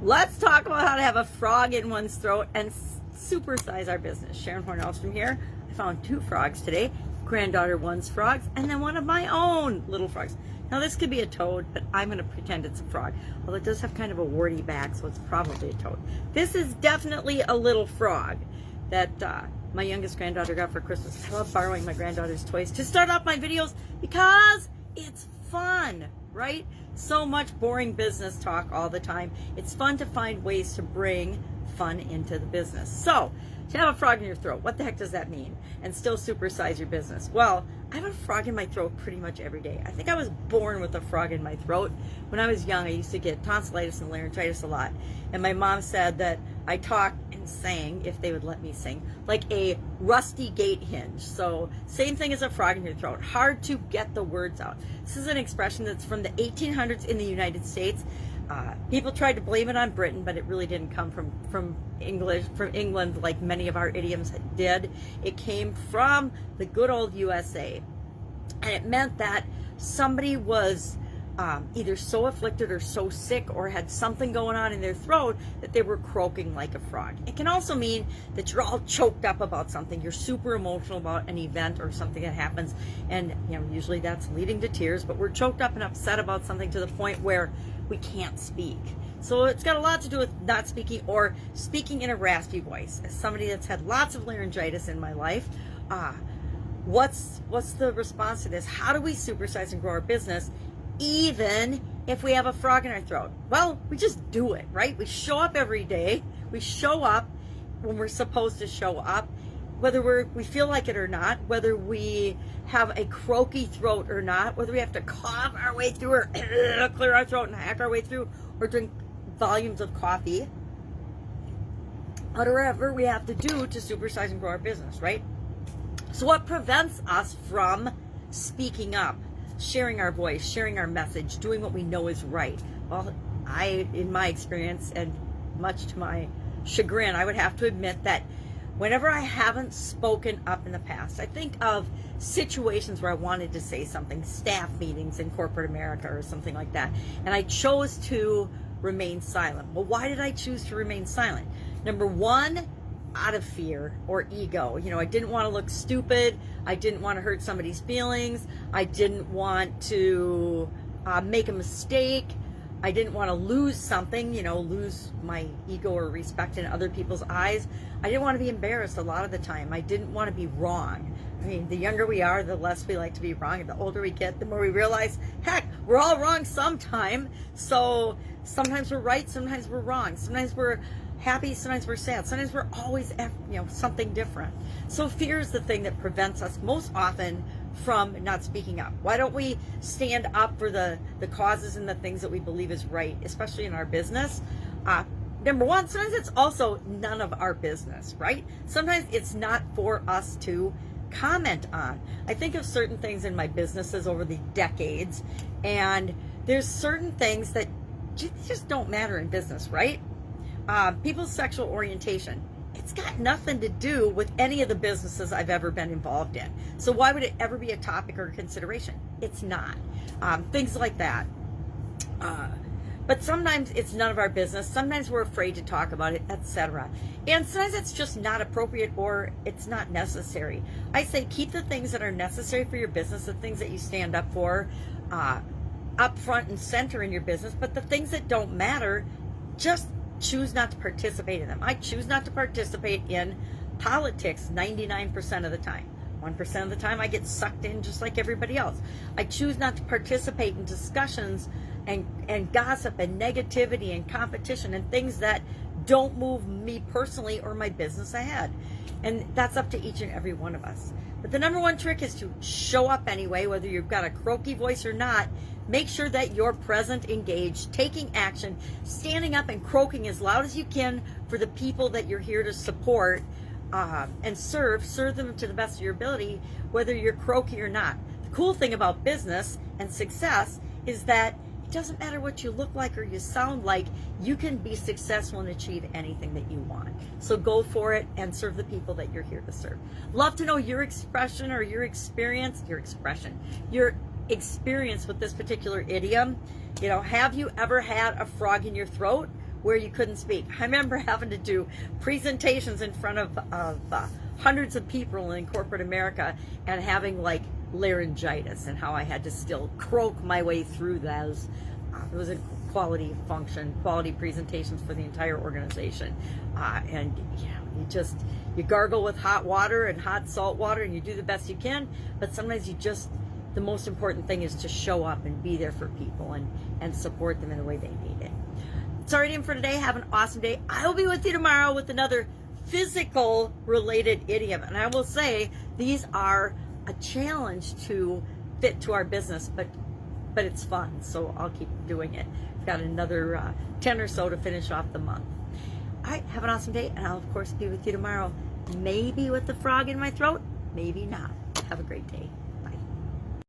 Let's talk about how to have a frog in one's throat and supersize our business. Sharon Horne-Ellstrom here. I found 2 frogs today. Granddaughter one's frogs, and then one of my own little frogs. Now this could be a toad, but I'm going to pretend it's a frog. Although it does have kind of a warty back, so it's probably a toad. This is definitely a little frog that my youngest granddaughter got for Christmas. I love borrowing my granddaughter's toys to start off my videos because it's fun, right? So much boring business talk all the time. It's fun to find ways to bring fun into the business. So, to have a frog in your throat, what the heck does that mean? And still supersize your business? Well, I have a frog in my throat pretty much every day. I think I was born with a frog in my throat. When I was young, I used to get tonsillitis and laryngitis a lot. And my mom said that I talked and sang, if they would let me sing, like a rusty gate hinge. So same thing as a frog in your throat. Hard to get the words out. This is an expression that's from the 1800s in the United States. People tried to blame it on Britain, but it really didn't come from England like many of our idioms did. It came from the good old USA. And it meant that somebody was either so afflicted or so sick or had something going on in their throat that they were croaking like a frog. It can also mean that you're all choked up about something. You're super emotional about an event or something that happens, and usually that's leading to tears, but we're choked up and upset about something to the point where we can't speak. So it's got a lot to do with not speaking or speaking in a raspy voice. As somebody that's had lots of laryngitis in my life, what's the response to this? How do we supersize and grow our business even if we have a frog in our throat? Well, we just do it, right? We show up every day. We show up when we're supposed to show up, whether we feel like it or not, whether we have a croaky throat or not, whether we have to cough our way through or clear our throat and hack our way through or drink volumes of coffee, whatever we have to do to supersize and grow our business, right? So what prevents us from speaking up, sharing our voice, sharing our message, doing what we know is right? Well, in my experience, and much to my chagrin, I would have to admit that whenever I haven't spoken up in the past, I think of situations where I wanted to say something, staff meetings in corporate America or something like that, and I chose to remain silent. Well, why did I choose to remain silent? Number one, out of fear or ego. I didn't want to look stupid. I didn't want to hurt somebody's feelings. I didn't want to make a mistake. I didn't want to lose something, lose my ego or respect in other people's eyes. I didn't want to be embarrassed a lot of the time. I didn't want to be wrong. I mean, the younger we are, the less we like to be wrong. And the older we get, the more we realize, heck, we're all wrong sometime. So sometimes we're right, sometimes we're wrong. Sometimes we're happy, sometimes we're sad. Sometimes we're always, something different. So fear is the thing that prevents us most often from not speaking up. Why don't we stand up for the causes and the things that we believe is right, especially in our business? Number one, sometimes it's also none of our business, right? Sometimes it's not for us to comment on. I think of certain things in my businesses over the decades, and there's certain things that just don't matter in business, right? People's sexual orientation. It's got nothing to do with any of the businesses I've ever been involved in. So why would it ever be a topic or a consideration? It's not. Things like that. But sometimes it's none of our business. Sometimes we're afraid to talk about it, etc. And sometimes it's just not appropriate or it's not necessary. I say keep the things that are necessary for your business, the things that you stand up for, up front and center in your business. But the things that don't matter, just choose not to participate in them. I choose not to participate in politics 99% of the time. 1% of the time I get sucked in just like everybody else. I choose not to participate in discussions and gossip and negativity and competition and things that don't move me personally or my business ahead. And that's up to each and every one of us. But the number one trick is to show up anyway, whether you've got a croaky voice or not. Make sure that you're present, engaged, taking action, standing up and croaking as loud as you can for the people that you're here to support and serve them to the best of your ability, whether you're croaky or not. The cool thing about business and success is that it doesn't matter what you look like or you sound like, you can be successful and achieve anything that you want. So go for it and serve the people that you're here to serve. Love to know your expression or your experience with this particular idiom. Have you ever had a frog in your throat? where you couldn't speak. I remember having to do presentations in front of hundreds of people in corporate America and having like laryngitis, and how I had to still croak my way through those. It was a quality function, quality presentations for the entire organization. And you gargle with hot water and hot salt water, and you do the best you can, but sometimes the most important thing is to show up and be there for people and support them in the way they need it. That's already in for today. Have an awesome day. I will be with you tomorrow with another physical related idiom. And I will say these are a challenge to fit to our business, but it's fun. So I'll keep doing it. I've got another 10 or so to finish off the month. All right, have an awesome day. And I'll of course be with you tomorrow. Maybe with the frog in my throat, maybe not. Have a great day.